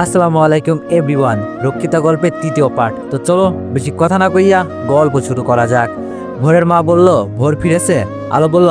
আসসালামু আলাইকুম এভরিওয়ান। রক্ষিতা গল্পের তৃতীয় পার্ট। তো চলো বেশি কথা না কইয়া গল্প শুরু করা যাক। ভোরের মা বলল, ভোর ফিরেছে? আলো বলল,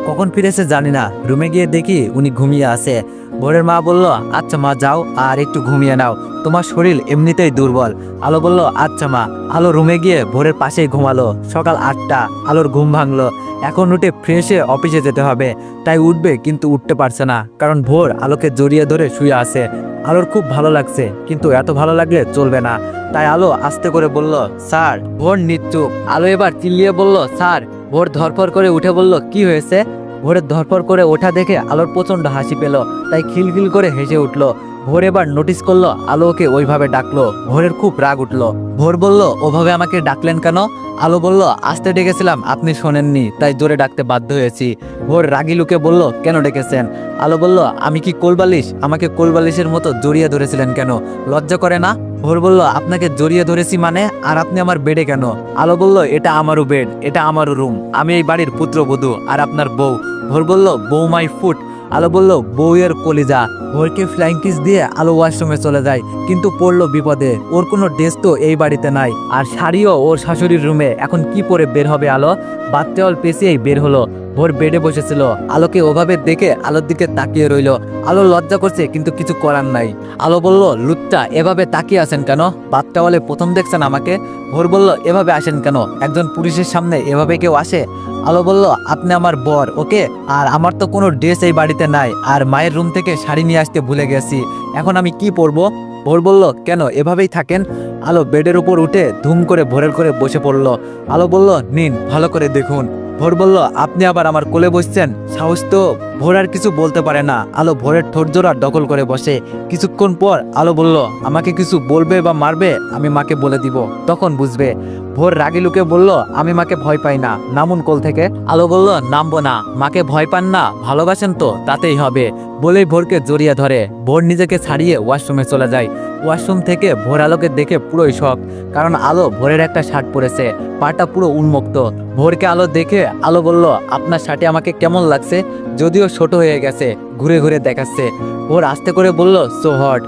কখন ফিরেছে জানি না, রুমে গিয়ে দেখি উনি ঘুমিয়ে আছে। ভোরের মা বলল, আচ্ছা মা যাও আর একটু ঘুমিয়ে নাও, তোমার শরীর এমনিতেই দুর্বল। আলো বলল, আচ্ছা মা। আলো রুমে গিয়ে ভোরের পাশেই ঘুমালো। সকাল 8টা, আলোর ঘুম ভাঙলো। এখন উঠে ফ্রেশ হয়ে অফিসে যেতে হবে। তাই উঠবে কিন্তু উঠতে পারছে না, কারণ ভোর আলোকে জড়িয়ে ধরে শুয়ে আছে। আলোর খুব ভালো লাগছে, কিন্তু এত ভালো লাগলে চলবে না। তাই আলো আস্তে করে বলল, স্যার। ভোর নিশ্চুপ। আলো এবার চিল্লিয়ে বলল, স্যার। ভোর ধরফর করে উঠে বলল, কি হয়েছে? ভোরের ধরফর করে ওঠা দেখে আলোর প্রচন্ড হাসি পেল, তাই খিলখিল করে হেসে উঠল। ভোর এবার নোটিস করলো আলো ওকে ওইভাবে ডাকলো। ভোরের খুব রাগ উঠলো। ভোর বলল, ওভাবে আমাকে ডাকলেন কেন? আলো বলল, আস্তে ডেকেছিলাম, আপনি শোনেননি, তাই জোরে ডাকতে বাধ্য হয়েছি। ভোর রাগি লুকে বলল, কেন ডেকেছেন? আলো বলল, আমি কি কোলবালিশ? আমাকে কোলবালিশের মতো জড়িয়ে ধরেছিলেন কেন? লজ্জা করে না? ভোর বলল, আপনাকে জড়িয়ে ধরেছি মানে? আর আপনি আমার বেডে কেন? আলো বলল, এটা আমারও বেড, এটা আমারও রুম, আমি এই বাড়ির পুত্রবধূ আর আপনার বউ। ভোর বলল, বউ মাই ফুট। আলো বলল, বউয়ের কলিজা। ভোরকে ফ্লাইং কিস দিয়ে আলো ওয়াশরুমে চলে যায়, কিন্তু পড়লো বিপদে। ওর কোনো ড্রেস তো এই বাড়িতে নাই, আর শাড়িও ওর শাশুড়ির রুমে। এখন কি পরে বের হবে আলো? বাচ্চাওয়াল পেঁচিয়েই বের হলো। ভোর বেডে বসেছিল, আলোকে ওভাবে দেখে আলোর দিকে তাকিয়ে রইল। আলো লজ্জা করছে, কিন্তু কিছু করার নাই। আলো বলল, লুচ্চা, এভাবে তাকিয়ে আছেন কেন? বাচ্চাওয়ালে প্রথম দেখছেন আমাকে? ভোর বলল, এভাবে আসেন কেন? একজন পুলিশের সামনে এভাবে কেউ আসে? আলো বলল, আপনি আমার বর, ওকে? আর আমার তো কোনো ড্রেস এই বাড়িতে নাই, আর মায়ের রুম থেকে শাড়ি নিয়ে আসতে ভুলে গেছি। এখন আমি কি পরবো? ভোর বলল, কেন, এভাবেই থাকেন। আলো বেডের উপর উঠে ধুম করে ভোরের করে বসে পড়ল। আলো বলল, নিন, ভালো করে দেখুন। ভোর বলল, আপনি আবার আমার কোলে বসছেন? সাহস তো! ভোর আর কিছু বলতে পারে না। আলো ভোরের ঠোঁট জোড়া দখল করে বসে। কিছুক্ষণ পর আলো বলল, আমাকে কিছু বলবে বা মারবে? আমি মাকে বলে দিব, তখন বুঝবে। ভোর রাগি লুকে বলল, আমি মাকে ভয় পাই না, নামুন কোল থেকে। আলো বলল, নামবো না। মাকে ভয় পান না, ভালোবাসেন তো, তাতেই হবে। বলেই ভোরকে জড়িয়ে ধরে। ভোর নিজেকে ছাড়িয়ে ওয়াশরুমে চলে যায়। ওয়াশরুম থেকে ভোর আলোকে দেখে পুরোই শখ, কারণ আলো ভোরের একটা শার্ট পরেছে, পাটা পুরো উন্মুক্ত। ভোরকে আলো দেখে আলো বলল, আপনার শার্টে আমাকে কেমন লাগছে? যদিও ছোট হয়ে গেছে, ঘুরে ঘুরে দেখাচ্ছে। ভোর আস্তে করে বলল, সো হট।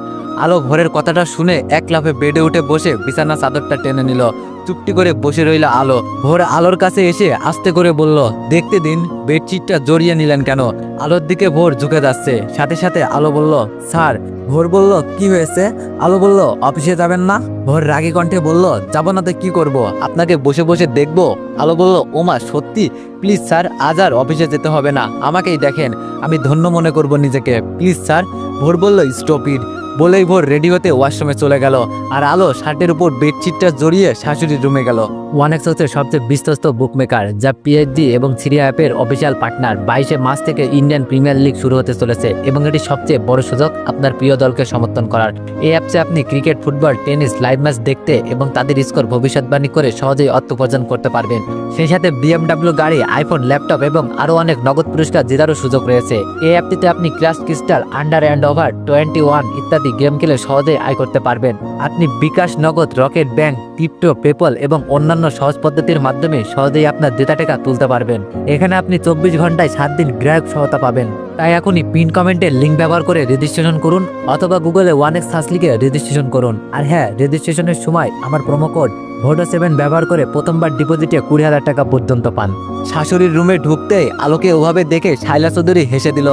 আলো ভোরের কথাটা শুনে এক লাফে বেডে উঠে বসে বিছানা চাদরটা টেনে নিল। চুপটি করে বসে রইল আলো। ভোর আলোর কাছে এসে আস্তে করে বলল, দেখতে দিন, বেডশিটটা জড়িয়ে নিলেন কেন? আলোর দিকে ভোর ঝুঁকে যাচ্ছে। সাথে সাথে আলো বলল, স্যার। ভোর বলল, কি হয়েছে? আলো বলল, অফিসে যাবেন না? ভোর রাগী কণ্ঠে বলল, যাব না তো কি করব? আপনাকে বসে বসে দেখবো? আলো বলল, ওমা সত্যি? প্লিজ স্যার, আজ আর অফিসে যেতে হবে না, আমাকেই দেখেন, আমি ধন্য মনে করব নিজেকে, প্লিজ স্যার। ভোর বলল, স্টপ ইট। বলেই ভোর রেডি হতে ওয়াশরুমে চলে গেল, আর আলো শার্টের উপর বেডশিটটা জড়িয়ে শাশুড়ির রুমে গেল। ওয়ানেক্স হচ্ছে সবচেয়ে বিশ্বস্ত বুকমেকার, যা পিএইচডি এবং সিরিয়া অ্যাপের অফিসিয়াল পার্টনার। 22শে মার্চ থেকে ইন্ডিয়ান প্রিমিয়ার লিগ শুরু হতে চলেছে, এবং এটি সবচেয়ে বড় সুযোগ আপনার প্রিয় দলকে সমর্থন করার। এই অ্যাপসে আপনি cricket, football, tennis live match দেখতে এবং তাদের স্কোর ভবিষ্যৎবাণী করে সহজেই অর্থ উপার্জন করতে পারবেন। সেই সাথে বিএমডব্লিউ গাড়ি, আইফোন, ল্যাপটপ এবং আরও অনেক নগদ পুরস্কার জেতারও সুযোগ রয়েছে। এই অ্যাপটিতে আপনি crash crystal, under and over 21 ইত্যাদি গেম খেলে সহজেই আয় করতে পারবেন। আপনি বিকাশ, নগদ, রকেট ব্যাংক, ক্রিপ্টো, পেপল এবং অন্যান্য সহজ পদ্ধতির মাধ্যমে সহজেই আপনার জেতা টাকা তুলতে পারবেন। এখানে আপনি 24 ঘন্টায় 7 দিন গ্রাহক সহায়তা পাবেন। তাই এখনই পিন কমেন্টের লিঙ্ক ব্যবহার করে রেজিস্ট্রেশন করুন, অথবা গুগলে ওয়ানেক্স সার্চ লিখে রেজিস্ট্রেশন করুন। আর হ্যাঁ, রেজিস্ট্রেশনের সময় আমার প্রোমো কোড ভোডো7 ব্যবহার করে প্রথমবার ডিপোজিটে 20,000 টাকা পর্যন্ত পান। শাশুড়ির রুমে ঢুকতেই আলোকে ওভাবে দেখে শাইলা চৌধুরী হেসে দিল,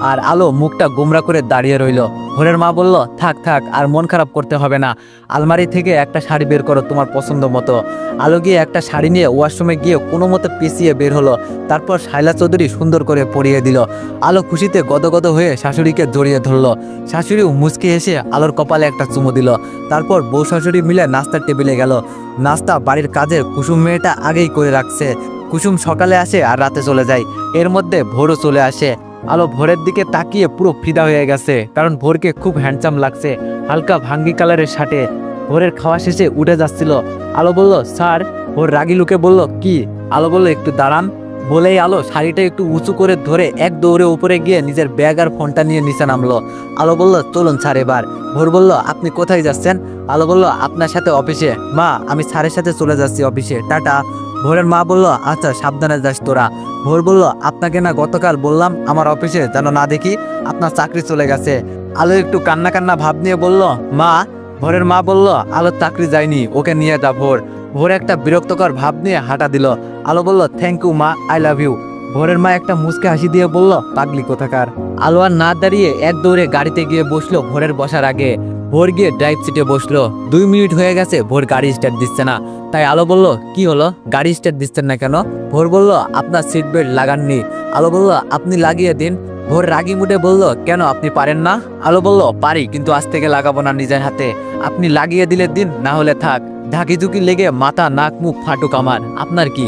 আর আলো মুখটা গোমরা করে দাঁড়িয়ে রইল। ভোরের মা বলল, থাক থাক, আর মন খারাপ করতে হবে না, আলমারি থেকে একটা শাড়ি বের করো তোমার পছন্দ মতো। আলো গিয়ে একটা শাড়ি নিয়ে ওয়াশরুমে গিয়ে কোনো মতো পেঁচিয়ে বের হলো। তারপর শাইলা চৌধুরী সুন্দর করে পরিয়ে দিল। আলো খুশিতে গদগদ হয়ে শাশুড়িকে জড়িয়ে ধরলো। শাশুড়িও মুচকে এসে আলোর কপালে একটা চুমু দিল। তারপর বউ শাশুড়ি মিলে নাস্তার টেবিলে গেল। নাস্তা বাড়ির কাজের কুসুম মেয়েটা আগেই করে রাখছে। কুসুম সকালে আসে আর রাতে চলে যায়, এর মধ্যে ভোরও চলে আসে। আলো ভোরের দিকে তাকিয়ে পুরো ফিদা হয়ে গেছে, কারণ ভোরকে খুব হ্যান্ডসাম লাগছে হালকা ভাঙ্গি কালারের শার্টে। ভোরের খাওয়া শেষে উঠে যাচ্ছিল। আলো বলল, স্যার। ভোর রাগি লুকে বলল, কি? আলো বলল, একটু দাঁড়ান। বলেই আলো শাড়িটা একটু উঁচু করে ধরে এক দৌড়ে উপরে গিয়ে নিজের ব্যাগ আর ফোনটা নিয়ে নিচে নামলো। আলো বলল, চলুন স্যার এবার। ভোর বলল, আপনি কোথায় যাচ্ছেন? আলো বলল, আপনার সাথে অফিসে। মা, আমি স্যারের সাথে চলে যাচ্ছি অফিসে, টাটা। ভোরের মা বলল, আচ্ছা, সাবধানে যাস তোরা। ভোর বলল, আপনাকে না গতকাল বললাম আমার অফিসে যেন না দেখি, আপনার চাকরি চলে গেছে। আলো একটু কান্না কান্না ভাব নিয়ে বলল, মা। ভোরের মা বলল, আলোর চাকরি যায়নি, ওকে নিয়ে যা। ভোর একটা বিরক্তকর ভাব নিয়ে হাঁটা দিল। আলো বলল, থ্যাংক ইউ মা, আই লাভ ইউ। ভোরের মা একটা মুচকে হাসি দিয়ে বলল, পাগলি কোথাকার। আলো আর না দাঁড়িয়ে এক দৌড়ে গাড়িতে গিয়ে বসলো ভোরের বসার আগে। ভোর গিয়ে ড্রাইভ সিটে বসলো। 2 মিনিট হয়ে গেছে, ভোর গাড়ি স্টার্ট দিচ্ছে না। তাই আলো বলল, কি হলো, গাড়ি স্টার্ট দিচ্ছেন না কেন? ভোর বলল, আপনার সিট বেল্ট লাগাননি। আলো বলল, আপনি লাগিয়ে দিন। ভোর রাগি মুডে বলল, কেন, আপনি পারেন না? আলো বলল, পারি, কিন্তু আজ থেকে লাগাবো না নিজের হাতে। আপনি লাগিয়ে দিলে দিন, না হলে থাক। ঝাঁকিঝুঁকি লেগে মাথা নাক মুখ ফাটুক আমার, আপনার কি?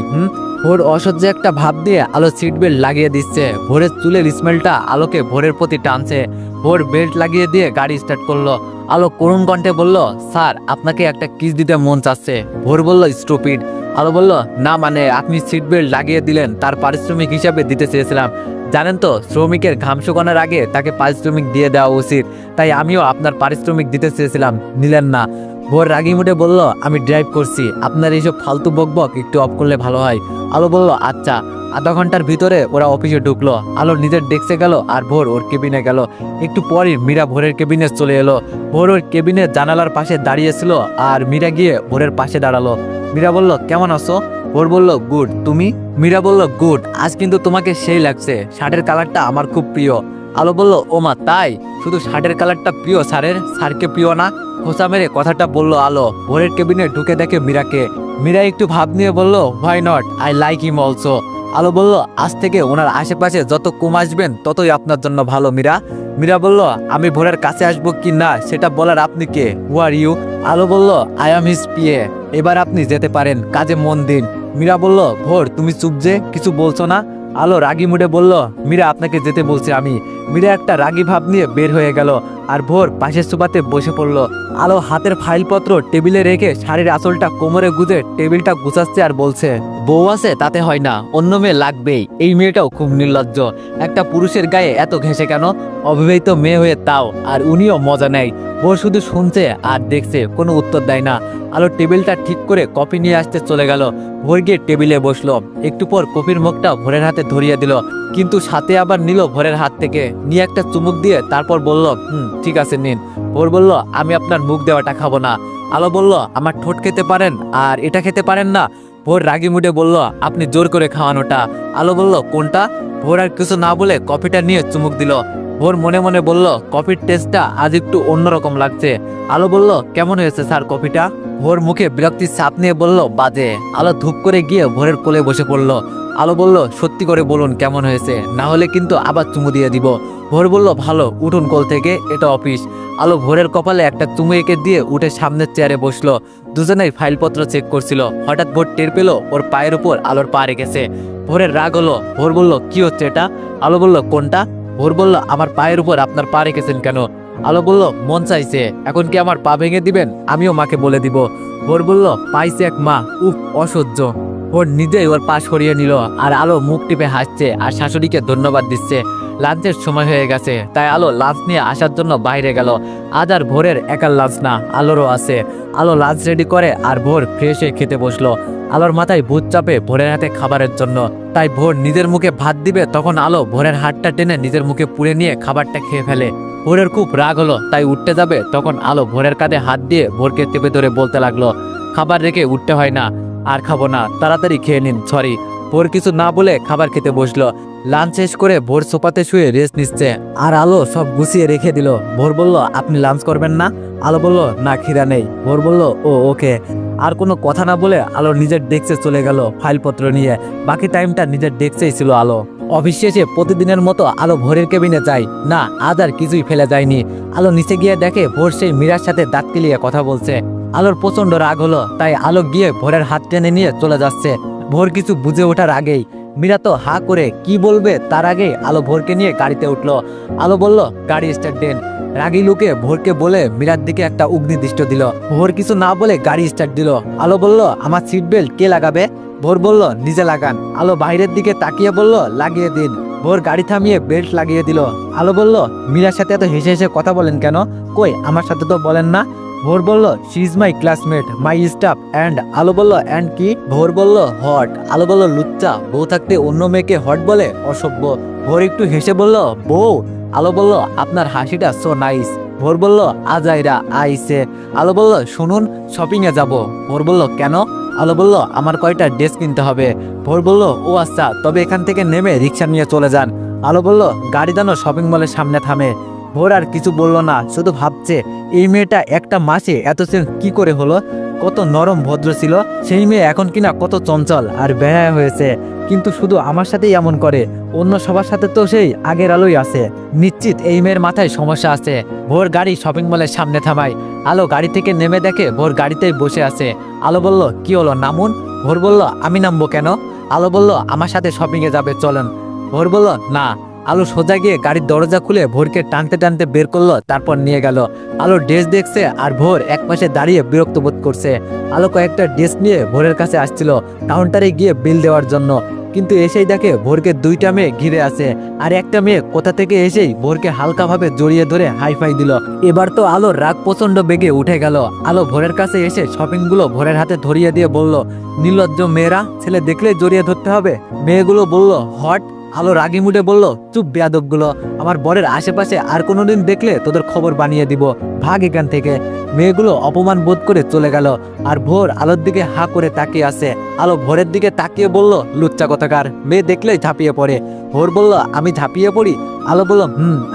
ভোর অসহ্য একটা ভাব দিয়ে আলো সিট বেল্ট লাগিয়ে দিচ্ছে। ভোরের চুলের স্মেলটা আলোকে ভোরের প্রতি টানছে। ভোর বেল্ট লাগিয়ে দিয়ে গাড়ি স্টার্ট করলো। আলো করুণ কণ্ঠে বলল, স্যার, আপনাকে একটা কিস দিতে মন চাচ্ছে। ভোর বলল, স্টুপিড। আলো বলল, না মানে আপনি সিট বেল্ট লাগিয়ে দিলেন, তার পারিশ্রমিক হিসাবে দিতে চেয়েছিলাম। জানেন তো, শ্রমিকের ঘাম শুকানোর আগে তাকে পারিশ্রমিক দিয়ে দেওয়া উচিত। তাই আমিও আপনার পারিশ্রমিক দিতে চেয়েছিলাম, নিলেন না। ভোর রাগি মুডে বলল, আমি ড্রাইভ করছি, আপনার এইসব ফালতু বকবক একটু অফ করলে ভালো হয়। আলো বলল, আচ্ছা। আধা ঘন্টার ভিতরে ওরা অফিসে ঢুকলো। আলো নিজের ডেস্কে গেল আর ভোর ওর কেবিনে গেল। একটু পরই মীরা ভোরের কেবিনে চলে এলো। ভোর ওর কেবিনের জানালার পাশে দাঁড়িয়েছিল আর মীরা গিয়ে ভোরের পাশে দাঁড়ালো। মীরা বলল, কেমন আছো? ভোর বলল, গুড। তুমি? মীরা বলল, গুড। আজ কিন্তু তোমাকে সেই লাগছে, শার্টের কালারটা আমার খুব প্রিয়। আলো বলল, ও মা, তাই? শুধু শার্টের কালারটা প্রিয় স্যারের, স্যারকে প্রিয় না? খোঁচা মেরে কথাটা বলল আলো। ভোরের কেবিনে ঢুকে দেখে মীরাকে। মীরা একটু ভাব নিয়ে বলল, why not, I like him also. আলো বলল, আজ থেকে ওনার আশেপাশে যত কম আসবেন ততই আপনার জন্য ভালো মীরা। মীরা বলল, আমি ভোরের কাছে আসবো কি না সেটা বলার আপনি কে? হু আর ইউ? আলো বলল, আই এম হিজ পিএ। এবার আপনি যেতে পারেন, কাজে মন দিন। মীরা বলল, ভোর, তুমি চুপ যে, কিছু বলছো না? আলো রাগি মুডে বলল, মীরা, আপনাকে যেতে বলছি আমি। মীরা একটা রাগি ভাব নিয়ে বের হয়ে গেল আর ভোর পাশের সোফাতে বসে পড়ল। আলো হাতের ফাইলপত্র টেবিলে রেখে শাড়ির আঁচলটা কোমরে গুঁজে টেবিলটা গুছাচ্ছে আর বলছে, বউ আছে তাতে হয় না, অন্য মেয়ে লাগবেই। এই মেয়েটাও খুব নির্লজ্জ, একটা পুরুষের গায়ে এত ঘেঁষে কেন? অবিবাহিত মেয়ে হয়ে তাও, আর উনিও মজা নেয়। ভোর শুধু শুনছে আর দেখছে, কোনো উত্তর দেয় না। আলো টেবিলটা ঠিক করে কফি নিয়ে আসতে চলে গেল। ভোর গিয়ে টেবিলে বসলো। একটু পর কফির মগটা ভোরের হাতে ধরিয়ে দিল, কিন্তু সাথে আবার নিল ভোরের হাত থেকে, নিয়ে একটা চুমুক দিয়ে তারপর বলল, ঠিক আছে নিন। ভোর বলল, আমি আপনার মুখ দেওয়াটা খাবো না। আলো বলল, আমার ঠোঁট খেতে পারেন আর এটা খেতে পারেন না? ভোর রাগি মুডে বলল, আপনি জোর করে খাওয়ানোটা। আলো বলল, কোনটা? ভোর আর কিছু না বলে কফিটা নিয়ে চুমুক দিল। ভোর মনে মনে বলল, কফির টেস্টটা আজ একটু অন্যরকম লাগছে। আলো বলল, কেমন হয়েছে স্যার কফিটা? ভোর মুখে বিরক্তির ছাপ নিয়ে বলল, বাজে। আলো ধূপ করে গিয়ে ভোরের কোলে বসে পড়ল। আলো বলল, সত্যি করে বলুন কেমন হয়েছে, না হলে কিন্তু আবার চুমু দিয়ে দিব। ভোর বলল, ভালো, উঠুন কোল থেকে, এটা অফিস। আলো ভোরের কপালে একটা চুমু এঁকে দিয়ে উঠে সামনের চেয়ারে বসলো। দুজনেই ফাইলপত্র চেক করছিল। হঠাৎ ভোর টের পেল ওর পায়ের উপর আলোর পা রেখেছে। ভোরের রাগ হলো। ভোর বলল, কি হচ্ছে এটা? আলো বলল, কোনটা? ভোর বলল, আমার পায়ের উপর আপনার পা রেখেছেন কেন? আলো বলল, মন চাইছে। এখন কি আমার পা ভেঙে দিবেন? আমিও মাকে বলে দিব। ভোর বলল, পাইছে এক মা, উফ, অসহ্য। ভোর নিজেই ওর পা সরিয়ে নিল আর আলো মুখ টিপে হাসছে আর শাশুড়িকে ধন্যবাদ দিচ্ছে। লাঞ্চের সময় হয়ে গেছে, তাই আলো লাঞ্চ নিয়ে আসার জন্য বাইরে গেল। আজ আর ভোরের একার লাঞ্চ না, আলোরও আছে। আলো লাঞ্চ রেডি করে আর ভোর ফ্রেশ হয়ে খেতে বসলো। আলোর মাথায় ভূত চাপে ভোরের হাতে খাবারের জন্য। তাই ভোর নিজের মুখে ভাত দিবে, তখন আলো ভোরের হাতটা টেনে নিজের মুখে পুড়ে নিয়ে খাবারটা খেয়ে ফেলে। ভোরের খুব রাগ হলো, তাই উঠতে যাবে, তখন আলো ভোরের কাঁধে হাত দিয়ে ভোরকে চেপে ধরে বলতে লাগলো, খাবার রেখে উঠতে হয় না, আর খাবো না, তাড়াতাড়ি খেয়ে নিন, সরি। ভোর কিছু না বলে খাবার খেতে বসলো। লাঞ্চ শেষ করে ভোর সোফাতে শুয়ে রেস্ট নিচ্ছে আর আলো সব গুছিয়ে রেখে দিল। ভোর বলল, আপনি লাঞ্চ করবেন না? আলো বলল, না, খিদা নেই। ভোর বলল, ও ওকে। আর কোনো কথা না বলে আলো নিজের ডেস্কে চলে গেল ফাইলপত্র নিয়ে। বাকি টাইমটা নিজের ডেস্কেই ছিল আলো। অফিস শেষে প্রতিদিনের মতো আলো ভোরের কেবিনে যায় না, আজ আর কিছুই ফেলে যায়নি। আলো নিচে গিয়ে দেখে ভোর সেই মীরার সাথে দাঁত কিলিয়ে কথা বলছে। আলোর প্রচন্ড রাগ হলো, তাই আলো গিয়ে ভোরের হাত টেনে নিয়ে চলে যাচ্ছে। ভোর কিছু বুঝে ওঠার আগেই মীরা তো হা করে কি বলবে তার আগেই আলো ভোরকে নিয়ে গাড়িতে উঠলো। আলো বলল, গাড়ি স্টার্ট দেন। রাগী লুকে ভোরকে বলে মীরার দিকে একটা অগ্নিদৃষ্ট দিল। ভোর কিছু না বলে গাড়ি স্টার্ট দিল। আলো বলল, আমার সিট বেল্ট কে লাগাবে? ভোর বলল, নিজে লাগান। আলো বাইরের দিকে তাকিয়ে বলল, লাগিয়ে দিন। ভোর গাড়ি থামিয়ে বেল্ট লাগিয়ে দিল। আলো বলল, মীরার সাথে এত হেসে হেসে কথা বলেন কেন? কই, আমার সাথে তো বলেন না। ভোর বলল, she is my classmate, my staff and. আলো বলল, অ্যান্ড কি? ভোর বলল, হট। আলো বলল, লুচ্চা, বউ থাকতে অন্য মেয়েকে হট বলে, অসভ্য। ভোর একটু হেসে বলল, বউ? আলো বলল, আপনার হাসিটা সো নাইস। ভোর বলল, আজাইরা আইসে। আলো বলল, শুনুন, শপিংয়ে যাব। ভোর বলল, কেন? আলো বলল, আমার কয়টা ড্রেস কিনতে হবে। ভোর বলল, ও আচ্ছা, তবে এখান থেকে নেমে রিক্সা নিয়ে চলে যান। আলো বলল, গাড়ি যেন শপিং মলের সামনে থামে। ভোর আর কিছু বলল না, শুধু ভাবছে এই মেয়েটা একটা মাসে এত চেঞ্জ কি করে হলো। কত নরম ভদ্র ছিল সেই মেয়ে, এখন কিনা কত চঞ্চল আর বেহায়া হয়েছে। কিন্তু শুধু আমার সাথেই এমন করে, অন্য সবার সাথে তো সেই আগের আলোই আছে। নিশ্চিত এই মেয়ের মাথায় সমস্যা আছে। ভোর গাড়ি শপিং মলের সামনে থামায়। আলো গাড়ি থেকে নেমে দেখে ভোর গাড়িতেই বসে আছে। আলো বলল, কি হলো, নামুন। ভোর বলল, আমি নামবো কেন? আলো বলল, আমার সাথে শপিংয়ে যাবে, চলেন। ভোর বলল, না। আলো সোজা গিয়ে গাড়ির দরজা খুলে ভোরকে টানতে টানতে বের করলো, তারপর নিয়ে গেল। আলো ড্রেস দেখছে আর ভোর একপাশে দাঁড়িয়ে বিরক্ত বোধ করছে। আলো কয়েকটা ড্রেস নিয়ে ভোরের কাছে আসছিল কাউন্টারে গিয়ে বিল দেওয়ার জন্য, কিন্তু এসেই দেখে ভোরকে দুইটা মেয়ে ঘিরে আছে। আর একটা মেয়ে কোথা থেকে এসেই ভোরকে হালকাভাবে জড়িয়ে ধরে হাইফাই দিল। এবার তো আলোর রাগ প্রচন্ড বেগে উঠে গেল। আলো ভোরের কাছে এসে শপিংগুলো ভোরের হাতে ধরিয়ে দিয়ে বলল, নির্লজ্জ মেয়েরা, ছেলে দেখলে জড়িয়ে ধরতে হবে? মেয়েগুলো বলল, হট। আলো রাগি মুডে বলল, চুপ বেয়াদবগুলো, আমার বরের আশেপাশে আর কোনোদিন দেখলে তোদের খবর বানিয়ে দিব, ভাগ এখান থেকে। মেয়েগুলো অপমান বোধ করে চলে গেল। আর ভোর আলোর দিকে হা করে তাকিয়ে আছে। আলো ভোরের দিকে তাকিয়ে বলল, লুচ্চা কথাকার, মেয়ে দেখলেই ঝাঁপিয়ে পড়ে। ভোর বলল, আমি ঝাঁপিয়ে পড়ি? আলো বলল,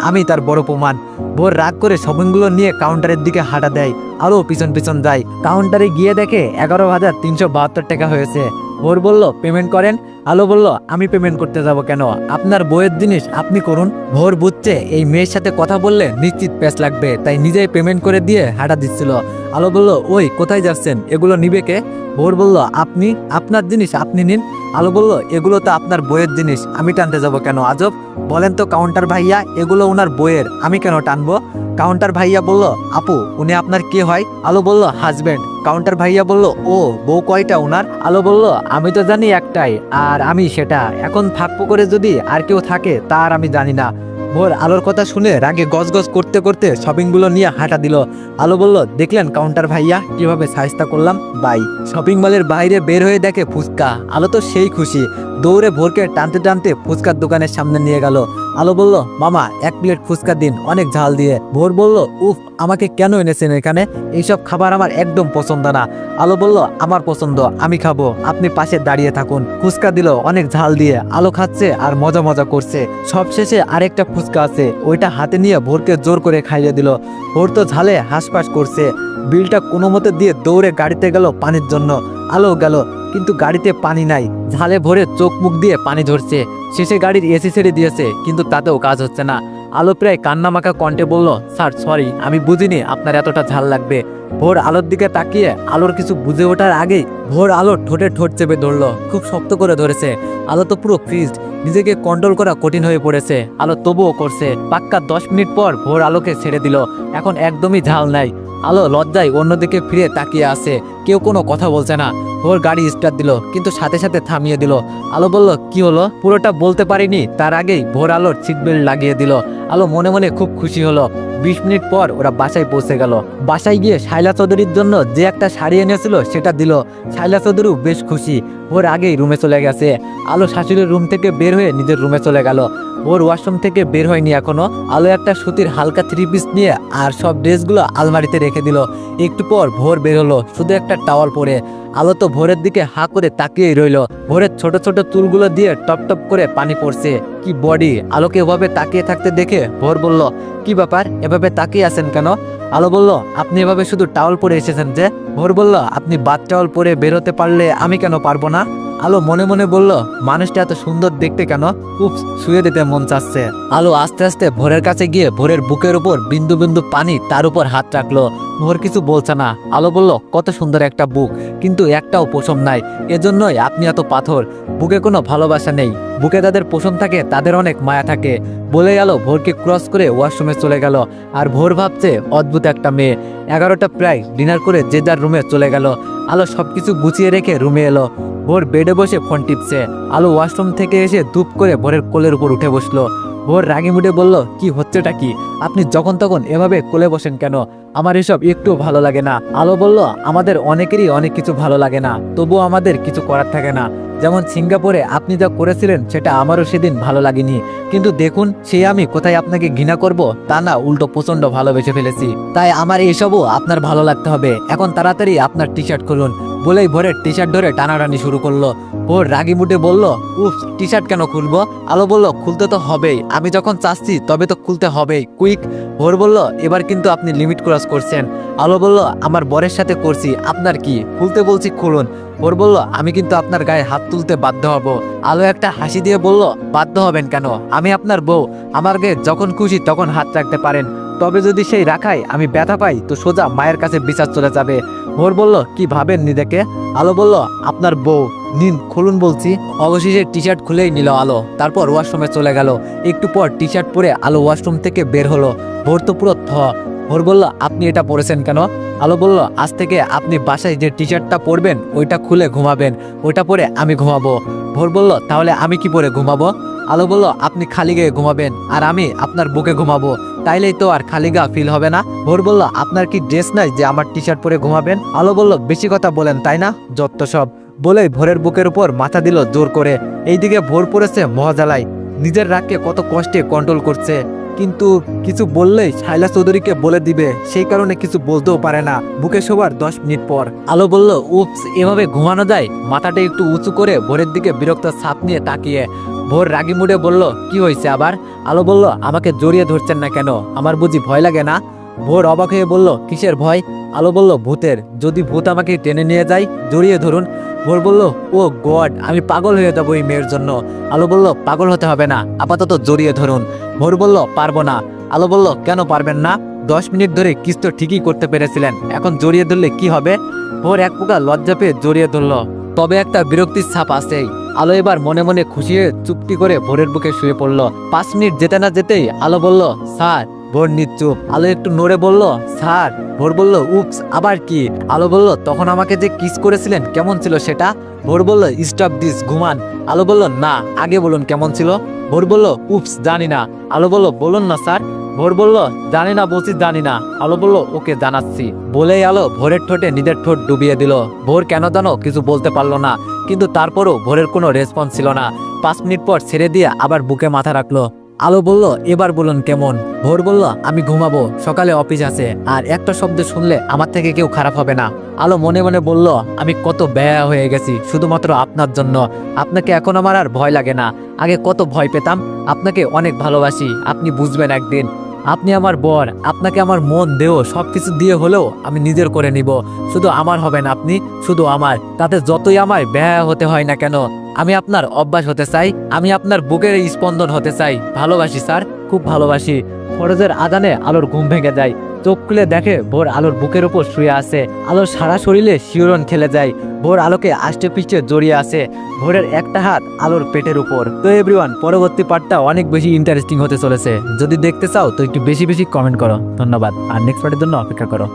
আমি তার বড় প্রমাণ। ভোর রাগ করে শপিংগুলো নিয়ে কাউন্টারের দিকে হাঁটা দেয়। আলো পিছন পিছন যায়। কাউন্টারে গিয়ে দেখে 11,372 টাকা হয়েছে। ভোর বলল, পেমেন্ট করেন। আলো বলল, আমি পেমেন্ট করতে যাব কেন? আপনার বইয়ের জিনিস আপনি করুন। ভোর বুঝছে এই মেয়ের সাথে কথা বললে নিশ্চিত প্যাচ লাগবে, তাই নিজেই পেমেন্ট করে দিয়ে হাঁটা দিচ্ছিল। আলো বলল, ওই কোথায় যাচ্ছেন? এগুলো নিবে কে? ভোর বলল, আপনি, আপনার জিনিস আপনি নিন। আলো বলল, এগুলো তো আপনার বইয়ের জিনিস, আমি টানতে যাব কেন? আজব, বলেন তো কাউন্টার ভাইয়া, এগুলো ওনার বইয়ের, আমি কেন টানবো? কাউন্টার ভাইয়া বলল, আপু, উনি আপনার কে হয়? আলো বলল, হাজবেন্ড। কাউন্টার ভাইয়া বলল, ও, বউ কয়টা উনার? আলো বলল, আমি তো জানি একটাই, আর আমি সেটা। এখন থাকবো করে যদি আর কেউ থাকে তার আমি জানি না। ভোর আলোর কথা শুনে রাগে গজগজ করতে করতে শপিংগুলো নিয়ে হাঁটা দিল। আলো বলল, দেখলেন কাউন্টার ভাইয়া কিভাবে সাহায্য করলাম? বাই। শপিং মলের বাইরে বের হয়ে দেখে ফুচকা। আলো তো সেই খুশি, দৌড়ে ভোরকে টানতে টানতে ফুচকার দোকানের সামনে নিয়ে গেল। আলো বলল, মামা, 1 প্লেট ফুচকা দিন, অনেক ঝাল দিয়ে। ভোর বলল, উফ, আমাকে কেন এনেছেন এখানে? এইসব খাবার আমার একদম পছন্দ না। আলো বলল, আমার পছন্দ, আমি খাবো, আপনি পাশে দাঁড়িয়ে থাকুন। ফুচকা দিল অনেক ঝাল দিয়ে। আলো খাচ্ছে আর মজা মজা করছে। সবশেষে আরেকটা ফুচকা আছে, ওইটা হাতে নিয়ে ভোরকে জোর করে খাইয়ে দিল। ভোর তো ঝালে হাঁসফাঁস করছে। বিলটা কোনো মতে দিয়ে দৌড়ে গাড়িতে গেল পানির জন্য। আলো গেল, কিন্তু গাড়িতে পানি নাই। ঝালে ভরে চোখ মুখ দিয়ে পানি ঝরছে। শেষে গাড়ির এসি ছেড়ে দিয়েছে, কিন্তু তাতেও কাজ হচ্ছে না। আলো প্রায় কান্নামাখা কণ্ঠে বলল, স্যার সরি, আমি বুঝিনি আপনার এতটা ঝাল লাগবে। ভোর আলোর দিকে তাকিয়ে আলোর কিছু বুঝে ওঠার আগেই ভোর আলোর ঠোঁটে ঠোঁট চেপে ধরলো, খুব শক্ত করে ধরেছে। আলো তো পুরো ফ্রিজড, নিজেকে কন্ট্রোল করা কঠিন হয়ে পড়েছে। আলো তবুও করছে। পাক্কা 10 মিনিট পর ভোর আলোকে ছেড়ে দিল। এখন একদমই ঝাল নাই। আলো লজ্জায় অন্যদিকে ফিরে তাকিয়ে আছে, কেউ কোনো কথা বলছে না। ভোর গাড়ি স্টার্ট দিল, কিন্তু সাথে সাথে থামিয়ে দিল। আলো বলল, কি হলো? পুরোটা বলতে পারিনি, তার আগেই ভোর আলোর সিট বেল্ট লাগিয়ে দিল। আলো মনে মনে খুব খুশি হলো। 20 মিনিট পর ওরা বাসায় পৌঁছে গেল। বাসায় গিয়ে শাইলা চৌধুরীর জন্য যে একটা শাড়ি এনেছিল সেটা দিল। শাইলা চৌধুরীও বেশ খুশি। ভোর আগেই রুমে চলে গেছে। আলো শাশুড়ির রুম থেকে বের হয়ে নিজের রুমে চলে গেল। ভোর ওয়াশরুম থেকে বের হয়নি এখনো। আলো একটা সুতির হালকা 3 পিস নিয়ে আর সব ড্রেসগুলো আলমারিতে রেখে দিল। একটু পর ভোর বের হলো, শুধু একটা টাওয়াল পরে। আলো তো ভোরের দিকে হা করে তাকিয়েই রইল। ভোরের ছোট ছোট চুলগুলো দিয়ে টপ টপ করে পানি পড়ছে। কি বডি! আলোকে এভাবে তাকিয়ে থাকতে দেখে ভোর বলল, কি ব্যাপার, এভাবে তাকিয়ে আছেন কেন? আলো বলল, আপনি এভাবে শুধু টাওয়াল পরে এসেছেন যে? ভোর বলল, আপনি বাদ টাওয়াল পরে বেরোতে পারলে আমি কেন পারবো না? আলো মনে মনে বলল, মানুষটা এত সুন্দর দেখতে কেন? উফ, শুয়ে দিতে মন চাচ্ছে। আলো আস্তে আস্তে ভোরের কাছে গিয়ে ভোরের বুকের উপর বিন্দু বিন্দু পানি তার উপর হাত রাখলো। ভোর কিছু বলছে না। আলো বলল, কত সুন্দর একটা বুক, কিন্তু একটাও পশম নাই, এজন্যই আপনি এত পাথর। বুকে কোনো ভালোবাসা নেই। বুকে তাদের পশম থাকে, তাদের অনেক মায়া থাকে। বলে গেল ভোরকে ক্রস করে ওয়াশরুমে চলে গেল। আর ভোর ভাবছে, অদ্ভুত একটা মেয়ে। 11টা প্রায়, ডিনার করে যে যার রুমে চলে গেল। আলো সবকিছু গুছিয়ে রেখে রুমে এলো। ভোর বেডে বসে ফোন টিপছে। আলো ওয়াশরুম থেকে এসে ধূপ করে ভোরের কোলের উপর উঠে বসলো। ভোর রাগি মুডে বলল, কি হচ্ছেটা কি? আপনি যখন তখন এভাবে কোলে বসেন কেন? আমার এসব একটু ভালো লাগে না। আলো বলল, আমাদের অনেকেরই অনেক কিছু ভালো লাগে না, তবুও আমাদের কিছু করার থাকে না। যেমন সিঙ্গাপুরে আপনি যা করেছিলেন সেটা আমারও সেদিন ভালো লাগেনি, কিন্তু দেখুন সে আমি কোথায় আপনাকে ঘৃণা করব তা না, উল্টো প্রচন্ড ভালোবেসে ফেলেছি। তাই আমার এইসবও আপনার ভালো লাগতে হবে। এখন তাড়াতাড়ি আপনার টি শার্ট খুলুন। বলেই ভোরের টি শার্ট ধরে টানাটানি শুরু করলো। ভোর রাগি মুডে বলল, উফ, টি শার্ট কেন খুলবো? আলো বলল, খুলতে তো হবেই, আমি যখন চাচ্ছি তবে তো খুলতে হবেই, কুইক। ভোর বলল, এবার কিন্তু আপনি লিমিট ক্রস করছেন। আলো বলল, আমার বরের সাথে করছি, আপনার কি? খুলতে বলছি খুলুন। ভোর বলল, আমি কিন্তু আপনার গায়ে হাত তুলতে বাধ্য হব। আলো একটা হাসি দিয়ে বলল, বাধ্য হবেন কেন? আমি আপনার বউ, আমার গায়ে যখন খুশি তখন হাত রাখতে পারেন। তবে যদি সেই রাখায় আমি ব্যথা পাই তো সোজা মায়ের কাছে বিচার চলে যাবে। ভোর বলল, কি ভাবেন নিজেকে? আলো বলল, আপনার বউ, নিন খুলুন বলছি। অবশেষে টি শার্ট খুলেই নিল আলো, তারপর ওয়াশরুমে চলে গেল। একটু পর টি শার্ট পরে আলো ওয়াশরুম থেকে বের হলো। ভোর তো পুরো ভোর বলল, আপনি এটা পরেছেন কেন? আলো বলল, আজ থেকে আপনি বাসায় যে টি শার্টটা পরবেন ওইটা খুলে ঘুমাবেন, ওইটা পরে আমি ঘুমাবো। ভোর বলল, তাহলে আমি কি পরে ঘুমাবো? আলো বলল, আপনি খালি গায়ে ঘুমাবেন আর আমি আপনার বুকে ঘুমাবো, তাইলেই তো আর খালি গা ফিল হবে না। ভোর বলল, আপনার কি ড্রেস নাই যে আমার টি শার্ট পরে ঘুমাবেন? আলো বলল, বেশি কথা বলেন তাই না, যত সব। বলেই ভোরের বুকের উপর মাথা দিল জোর করে। এইদিকে ভোর পড়েছে মহাজালায়, নিজের রাগকে কত কষ্টে কন্ট্রোল করছে, কিন্তু কিছু বললেই শাইলা চৌধুরীকে বলে দিবে, সেই কারণে কিছু বলতেও পারে না। বুকে শোবার 10 মিনিট পর আলো বলল, উপস, এভাবে ঘুমানো যায়? মাথাটা একটু উঁচু করে ভোরের দিকে বিরক্ত ছাপ নিয়ে তাকিয়ে ভোর রাগি মুডে বলল, কি হয়েছে আবার? আলো বলল, আমাকে জড়িয়ে ধরছেন না কেন? আমার বুঝি ভয় লাগে না? ভোর অবাক হয়ে বলল, কিসের ভয়? আলো বলল, ভূতের। যদি ভূত আমাকে টেনে নিয়ে যায়, জড়িয়ে ধরুন। ভোর বলল, ও গড, আমি পাগল হয়ে যাবো এই মেয়ের জন্য। আলো বলল, পাগল হতে হবে না, আপাতত জড়িয়ে ধরুন। ভোর বলল, পারবো না। আলো বলল, কেন পারবেন না? 10 মিনিট ধরে কিস তো ঠিকই করতে পেরেছিলেন, এখন জড়িয়ে ধরলে কি হবে? ভোর এক প্রকার লজ্জা পেয়ে জড়িয়ে ধরল, তবে একটা বিরক্তির ছাপ আছেই। আলো এবার মনে মনে খুশি হয়ে চুপটি করে ভোরের বুকে শুয়ে পড়ল। 5 মিনিট যেতে না যেতেই আলো বলল, স্যার। ভোর নিশ্চুপ। আলো একটু নড়ে বলল, স্যার। ভোর বলল, উপস, আবার কি? আলো বলল, তখন আমাকে যে কিস করেছিলেন কেমন ছিল সেটা? ভোর বলল, স্টপ দিস, ঘুমান। আলো বলল, না, আগে বলুন কেমন ছিল। ভোর বলল, উপস, জানি না। আলো বলল, বলুন না স্যার। ভোর বলল, জানি না বলছি, জানি না। আলো বলল, ওকে, জানাচ্ছি। বলেই আলো ভোরের ঠোঁটে নিজের ঠোঁট ডুবিয়ে দিল। ভোর কেন জানো কিছু বলতে পারলো না, কিন্তু তারপরও ভোরের কোনো রেসপন্স ছিল না। 5 মিনিট পর ছেড়ে দিয়ে আবার বুকে মাথা রাখলো। আলো বলল, এবার বলুন কেমন? ভোর বলল, আমি ঘুমাবো, সকালে অফিস আছে, আর একটা শব্দ শুনলে আমার থেকে কেউ খারাপ হবে না। আলো মনে মনে বলল, আমি কত ব্যয়া হয়ে গেছি শুধুমাত্র আপনার জন্য। আপনাকে এখন আমার আর ভয় লাগে না, আগে কত ভয় পেতাম। আপনাকে অনেক ভালোবাসি, আপনি বুঝবেন একদিন। আপনি আমার বর, আপনাকে আমার মন দেহ সবকিছু দিয়ে হলেও আমি নিজের করে নিব। শুধু আমার হবেন আপনি, শুধু আমার। তাতে যতই আমায় ব্যয়া হতে হয় না কেন, আমি আপনার অভ্যাস হতে চাই, আমি আপনার বুকের স্পন্দন হতে চাই। ভালোবাসি স্যার, খুব ভালোবাসি। ফরজের আজানে আলোর ঘুম ভেঙে যায়। চোখ খুলে দেখে ভোর আলোর বুকের উপর শুয়ে আছে। আলোর সারা শরীরে শিহরণ খেলে যায়। ভোর আলোকে আষ্টে পিষ্টে জড়িয়ে আছে, ভোরের একটা হাত আলোর পেটের উপর। তো এভরিওয়ান, পরবর্তী পার্টটা অনেক বেশি ইন্টারেস্টিং হতে চলেছে। যদি দেখতে চাও তো একটু বেশি বেশি কমেন্ট করো। ধন্যবাদ, আর নেক্সট পার্টের জন্য অপেক্ষা করো।